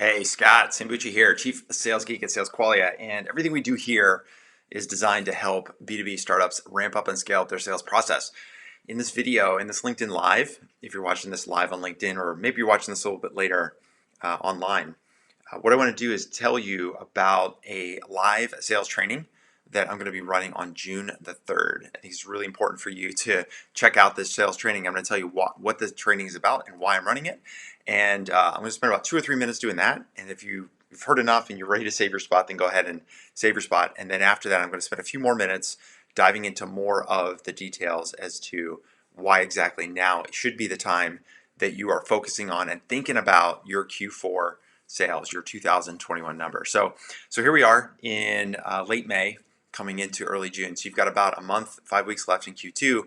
Hey, Scott Sambucci here, Chief Sales Geek at Sales Qualia, and everything we do here is designed to help B2B startups ramp up and scale up their sales process. In this video, in this LinkedIn Live, if you're watching this live on LinkedIn, or maybe you're watching this a little bit later online, what I want to do is tell you about a live sales training that I'm going to be running on June the 3rd. I think it's really important for you to check out this sales training. I'm going to tell you what the training is about and why I'm running it. And I'm going to spend about 2 or 3 minutes doing that. And if you've heard enough and you're ready to save your spot, then go ahead and save your spot. And then after that, I'm going to spend a few more minutes diving into more of the details as to why exactly now it should be the time that you are focusing on and thinking about your Q4 sales, your 2021 number. So here we are in late May, coming into early June. So you've got about a month, 5 weeks left in Q2.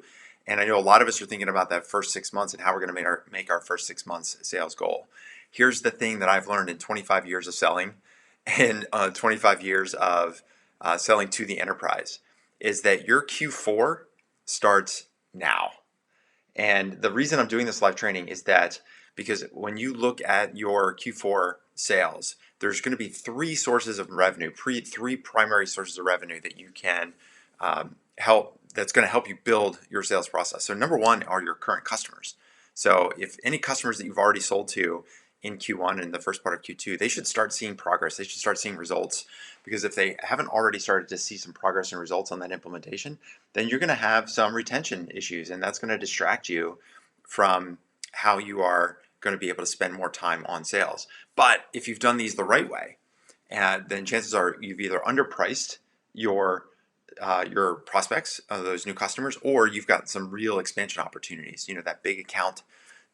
And I know a lot of us are thinking about that first 6 months and how we're going to make our first 6 months sales goal. Here's the thing that I've learned in 25 years of selling and 25 years of selling to the enterprise is that your Q4 starts now. And the reason I'm doing this live training is that because when you look at your Q4 sales, there's going to be three sources of revenue, three primary sources of revenue that you can that's going to help you build your sales process. So number one are your current customers. So if any customers that you've already sold to in Q1 and the first part of Q2, they should start seeing progress. They should start seeing results, because if they haven't already started to see some progress and results on that implementation, then you're going to have some retention issues, and that's going to distract you from how you are going to be able to spend more time on sales. But if you've done these the right way, then chances are you've either underpriced your prospects, those new customers, or you've got some real expansion opportunities. You know, that big account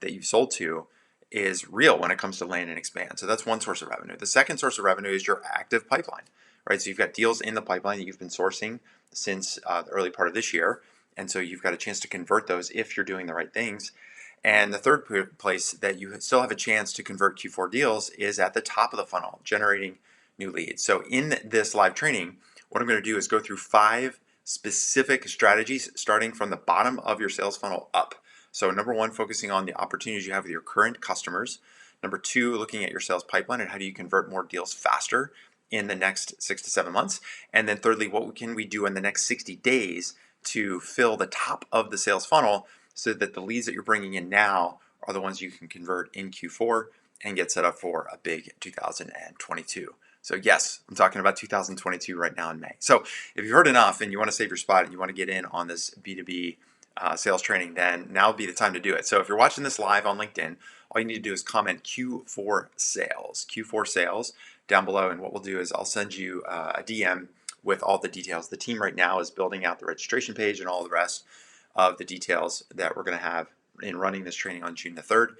that you've sold to is real when it comes to land and expand. So that's one source of revenue. The second source of revenue is your active pipeline, right? So you've got deals in the pipeline that you've been sourcing since the early part of this year. And so you've got a chance to convert those if you're doing the right things. And the third place that you still have a chance to convert Q4 deals is at the top of the funnel, generating new leads. So in this live training, what I'm going to do is go through 5 specific strategies starting from the bottom of your sales funnel up. So number one, focusing on the opportunities you have with your current customers. Number 2, looking at your sales pipeline and how do you convert more deals faster in the next 6 to 7 months. And then thirdly, what can we do in the next 60 days to fill the top of the sales funnel so that the leads that you're bringing in now are the ones you can convert in Q4 and get set up for a big 2022. So yes, I'm talking about 2022 right now in May. So if you've heard enough and you want to save your spot and you want to get in on this B2B sales training, then now would be the time to do it. So if you're watching this live on LinkedIn, all you need to do is comment Q4 sales down below. And what we'll do is I'll send you a DM with all the details. The team right now is building out the registration page and all the rest of the details that we're going to have in running this training on June the 3rd.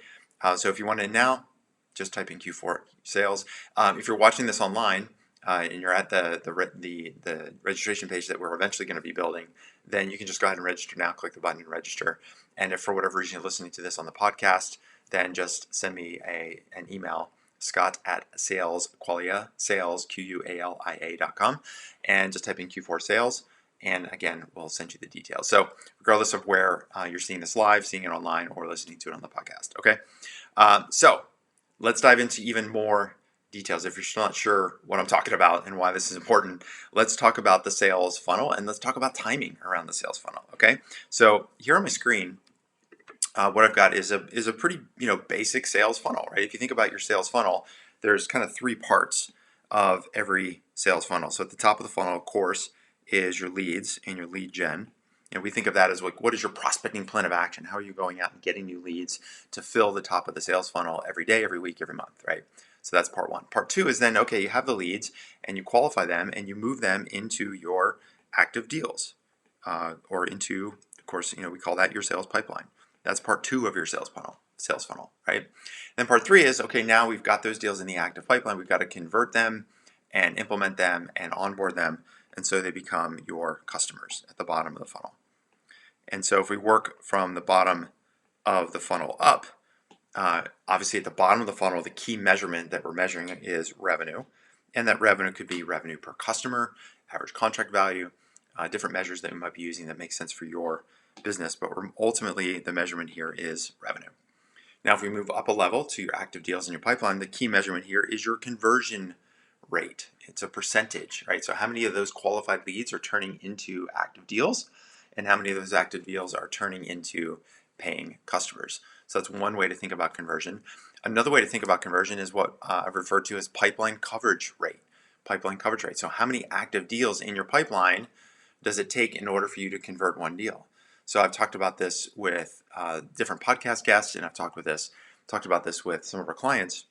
So if you want in now, just type in Q4 sales. If you're watching this online and you're at the registration page that we're eventually going to be building, then you can just go ahead and register now. Click the button and register. And if for whatever reason you're listening to this on the podcast, then just send me an email, scott@salesqualia, sales, Qualia.com, and just type in Q4 sales. And again, we'll send you the details. So regardless of where you're seeing this live, seeing it online, or listening to it on the podcast, okay? So let's dive into even more details. If you're still not sure what I'm talking about and why this is important, let's talk about the sales funnel and let's talk about timing around the sales funnel, okay? So here on my screen, what I've got is a pretty basic sales funnel, right? If you think about your sales funnel, there's kind of 3 parts of every sales funnel. So at the top of the funnel, of course, is your leads and your lead gen. And we think of that as like, what is your prospecting plan of action? How are you going out and getting new leads to fill the top of the sales funnel every day, every week, every month, right? So that's part 1. Part 2 is then, okay, you have the leads and you qualify them and you move them into your active deals or into, of course, we call that your sales pipeline. That's part 2 of your sales funnel, right? Then part 3 is, okay, now we've got those deals in the active pipeline. We've got to convert them and implement them and onboard them. And so they become your customers at the bottom of the funnel. And so if we work from the bottom of the funnel up, obviously at the bottom of the funnel, the key measurement that we're measuring is revenue. And that revenue could be revenue per customer, average contract value, different measures that we might be using that make sense for your business. But ultimately, the measurement here is revenue. Now, if we move up a level to your active deals in your pipeline, the key measurement here is your conversion rate. It's a percentage, right? So how many of those qualified leads are turning into active deals, and how many of those active deals are turning into paying customers? So that's one way to think about conversion. Another way to think about conversion is what I've referred to as pipeline coverage rate. Pipeline coverage rate. So how many active deals in your pipeline does it take in order for you to convert one deal? So I've talked about this with different podcast guests, and I've talked about this with some of our clients.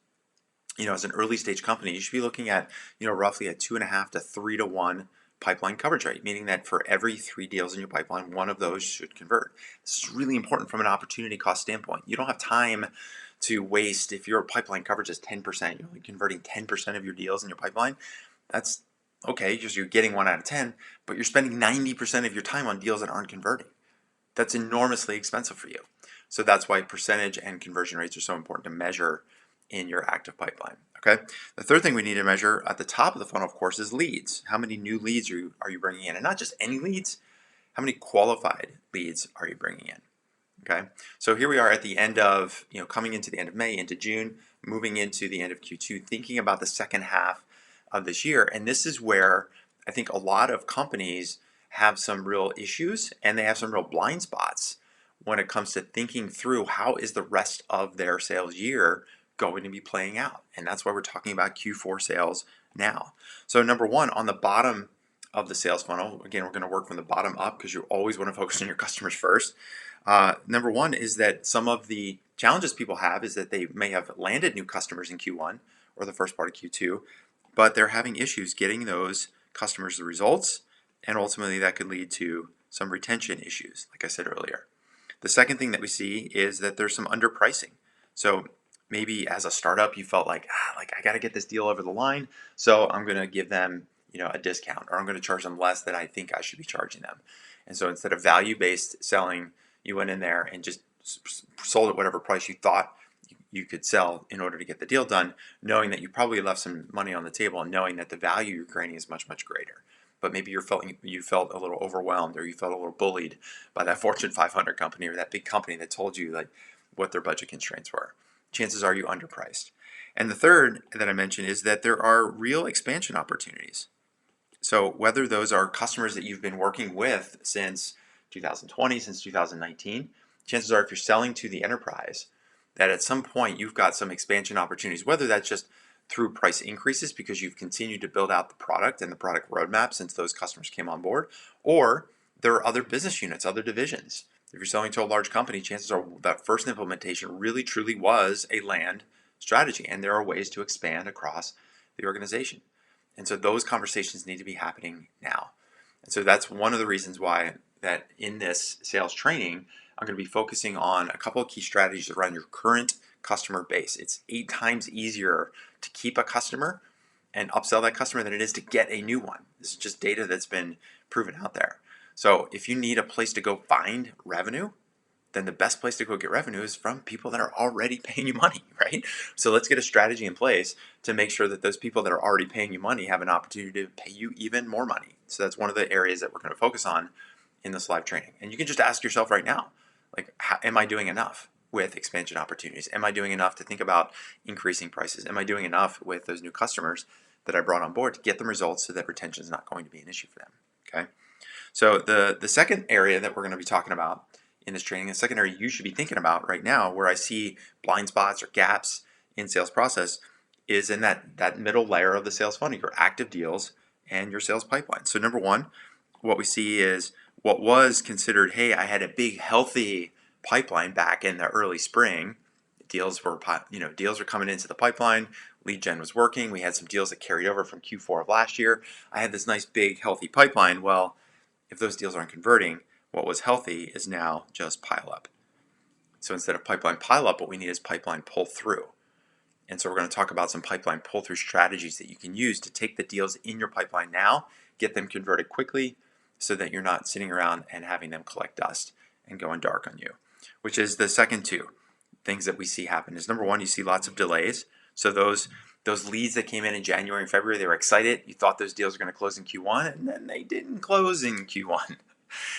As an early stage company, you should be looking at, roughly a 2.5 to 3 to 1 pipeline coverage rate, meaning that for every 3 deals in your pipeline, one of those should convert. This is really important from an opportunity cost standpoint. You don't have time to waste. If your pipeline coverage is 10%, you're only converting 10% of your deals in your pipeline. That's okay, just you're getting 1 out of 10, but you're spending 90% of your time on deals that aren't converting. That's enormously expensive for you. So that's why percentage and conversion rates are so important to measure in your active pipeline. Okay. The third thing we need to measure at the top of the funnel, of course, is leads. How many new leads are you bringing in? And not just any leads, how many qualified leads are you bringing in? Okay. So here we are at the end of, coming into the end of May, into June, moving into the end of Q2, thinking about the second half of this year. And this is where I think a lot of companies have some real issues and they have some real blind spots when it comes to thinking through how is the rest of their sales year going to be playing out. And that's why we're talking about Q4 sales now. So number one, on the bottom of the sales funnel, again, we're going to work from the bottom up because you always want to focus on your customers first. Number one is that some of the challenges people have is that they may have landed new customers in Q1 or the first part of Q2, but they're having issues getting those customers the results, and ultimately that could lead to some retention issues, like I said earlier. The second thing that we see is that there's some underpricing. So maybe as a startup, you felt like I got to get this deal over the line, so I'm going to give them a discount, or I'm going to charge them less than I think I should be charging them. And so instead of value-based selling, you went in there and just sold at whatever price you thought you could sell in order to get the deal done, knowing that you probably left some money on the table and knowing that the value you're creating is much, much greater. But maybe you felt a little overwhelmed, or you felt a little bullied by that Fortune 500 company or that big company that told you like what their budget constraints were. Chances are you underpriced. And the third that I mentioned is that there are real expansion opportunities. So whether those are customers that you've been working with since 2020, since 2019, chances are if you're selling to the enterprise, that at some point you've got some expansion opportunities, whether that's just through price increases because you've continued to build out the product and the product roadmap since those customers came on board, or there are other business units, other divisions. If you're selling to a large company, chances are that first implementation really truly was a land strategy, and there are ways to expand across the organization. And so those conversations need to be happening now. And so that's one of the reasons why that in this sales training, I'm going to be focusing on a couple of key strategies around your current customer base. It's 8 times easier to keep a customer and upsell that customer than it is to get a new one. This is just data that's been proven out there. So if you need a place to go find revenue, then the best place to go get revenue is from people that are already paying you money, right? So let's get a strategy in place to make sure that those people that are already paying you money have an opportunity to pay you even more money. So that's one of the areas that we're going to focus on in this live training. And you can just ask yourself right now, like, am I doing enough with expansion opportunities? Am I doing enough to think about increasing prices? Am I doing enough with those new customers that I brought on board to get them results so that retention is not going to be an issue for them, okay? So the second area that we're going to be talking about in this training, the second area you should be thinking about right now, where I see blind spots or gaps in sales process, is in that middle layer of the sales funnel, your active deals and your sales pipeline. So number one, what we see is what was considered, hey, I had a big healthy pipeline back in the early spring. Deals were coming into the pipeline. Lead gen was working. We had some deals that carried over from Q4 of last year. I had this nice big healthy pipeline. Well, if those deals aren't converting, what was healthy is now just pile up. So instead of pipeline pile up, what we need is pipeline pull through. And so we're going to talk about some pipeline pull through strategies that you can use to take the deals in your pipeline now, get them converted quickly so that you're not sitting around and having them collect dust and going dark on you, which is the second two things that we see happen. Is number one, you see lots of delays. So those leads that came in January and February, they were excited. You thought those deals were going to close in Q1, and then they didn't close in Q1.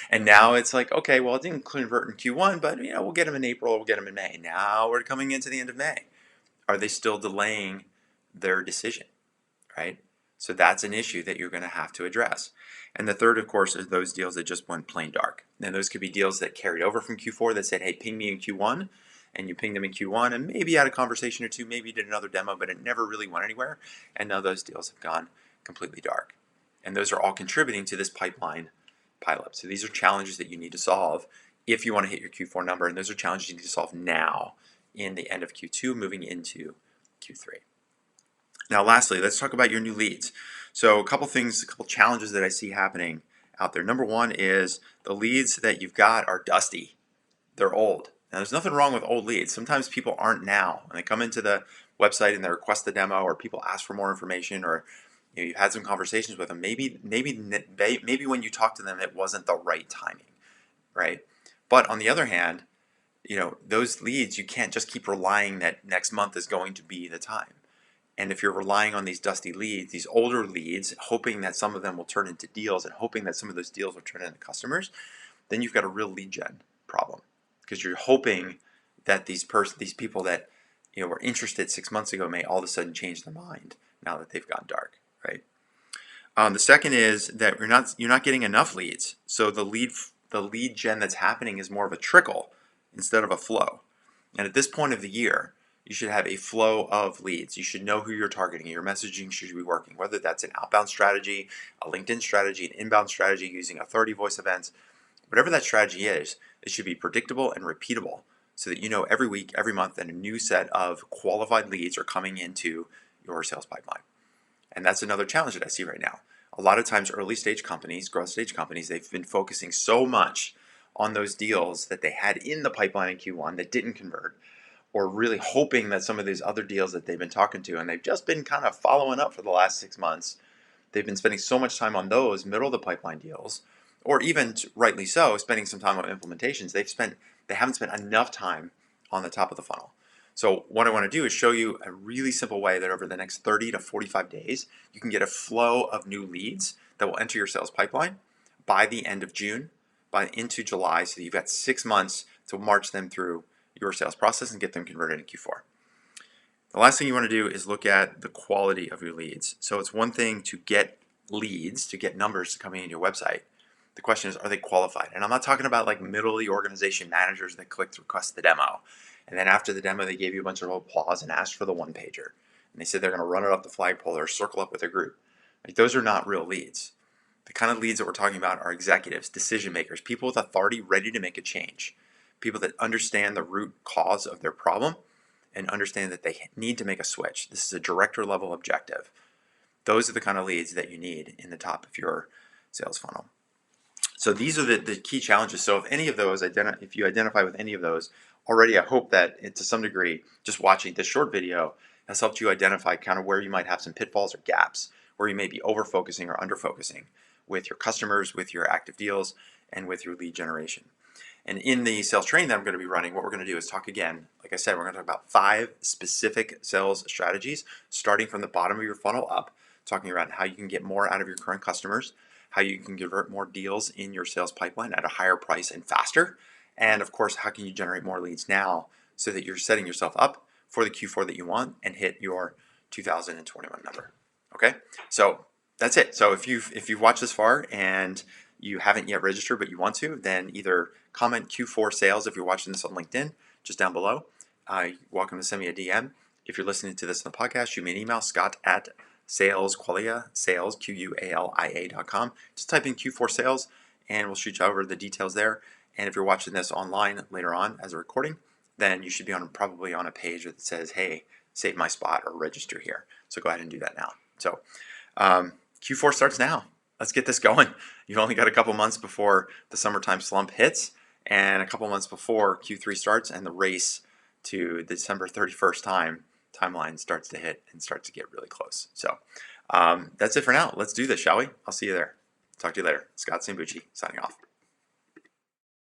And now it's like, okay, well, it didn't convert in Q1, but we'll get them in April, we'll get them in May. Now we're coming into the end of May. Are they still delaying their decision, right? So that's an issue that you're going to have to address. And the third, of course, is those deals that just went plain dark. And those could be deals that carried over from Q4 that said, hey, ping me in Q1. And you pinged them in Q1 and maybe had a conversation or two, maybe did another demo, but it never really went anywhere. And now those deals have gone completely dark. And those are all contributing to this pipeline pileup. So these are challenges that you need to solve if you want to hit your Q4 number. And those are challenges you need to solve now in the end of Q2, moving into Q3. Now, lastly, let's talk about your new leads. So a couple things, a couple challenges that I see happening out there. Number one is the leads that you've got are dusty. They're old. Now, there's nothing wrong with old leads. Sometimes people aren't now. When they come into the website and they request the demo, or people ask for more information, or you've had some conversations with them. Maybe when you talk to them, it wasn't the right timing, right? But on the other hand, those leads, you can't just keep relying that next month is going to be the time. And if you're relying on these dusty leads, these older leads, hoping that some of them will turn into deals and hoping that some of those deals will turn into customers, then you've got a real lead gen problem. Because you're hoping that these people that were interested 6 months ago may all of a sudden change their mind now that they've gone dark, right? The second is that you're not getting enough leads. So the lead gen that's happening is more of a trickle instead of a flow. And at this point of the year, you should have a flow of leads. You should know who you're targeting. Your messaging should be working, whether that's an outbound strategy, a LinkedIn strategy, an inbound strategy using authority voice events. Whatever that strategy is, it should be predictable and repeatable so that you know every week, every month, that a new set of qualified leads are coming into your sales pipeline. And that's another challenge that I see right now. A lot of times early stage companies, growth stage companies, they've been focusing so much on those deals that they had in the pipeline in Q1 that didn't convert, or really hoping that some of these other deals that they've been talking to and they've just been kind of following up for the last 6 months, they've been spending so much time on those middle of the pipeline deals, or even rightly so, spending some time on implementations. They haven't spent enough time on the top of the funnel. So what I want to do is show you a really simple way that over the next 30 to 45 days, you can get a flow of new leads that will enter your sales pipeline by the end of June, into July, so that you've got 6 months to march them through your sales process and get them converted in Q4. The last thing you want to do is look at the quality of your leads. So it's one thing to get leads, to get numbers coming in your website. The question is, are they qualified? And I'm not talking about like middle of the organization managers that clicked to request the demo. And then after the demo, they gave you a bunch of applause and asked for the one pager. And they said they're going to run it up the flagpole or circle up with their group. Like, those are not real leads. The kind of leads that we're talking about are executives, decision makers, people with authority ready to make a change, people that understand the root cause of their problem and understand that they need to make a switch. This is a director level objective. Those are the kind of leads that you need in the top of your sales funnel. So these are the key challenges. So if any of those, if you identify with any of those already, I hope that to some degree, just watching this short video has helped you identify kind of where you might have some pitfalls or gaps, where you may be over-focusing or under-focusing with your customers, with your active deals, and with your lead generation. And in the sales training that I'm going to be running, what we're going to do is talk again, like I said, we're going to talk about 5 specific sales strategies, starting from the bottom of your funnel up, talking about how you can get more out of your current customers, how you can convert more deals in your sales pipeline at a higher price and faster, and of course, how can you generate more leads now so that you're setting yourself up for the Q4 that you want and hit your 2021 number. Okay, so that's it. So if you've watched this far and you haven't yet registered but you want to, then either comment Q4 sales if you're watching this on LinkedIn, just down below. You're welcome to send me a DM. If you're listening to this on the podcast, shoot me an email, scott@salesqualia, sales, Qualia.com. Just type in Q4 sales and we'll shoot you over the details there. And if you're watching this online later on as a recording, then you should be probably on a page that says, hey, save my spot or register here. So go ahead and do that now. So Q4 starts now. Let's get this going. You've only got a couple months before the summertime slump hits and a couple months before Q3 starts and the race to the December 31st timeline starts to hit and starts to get really close. So that's it for now. Let's do this, shall we? I'll see you there. Talk to you later. Scott Sambucci signing off.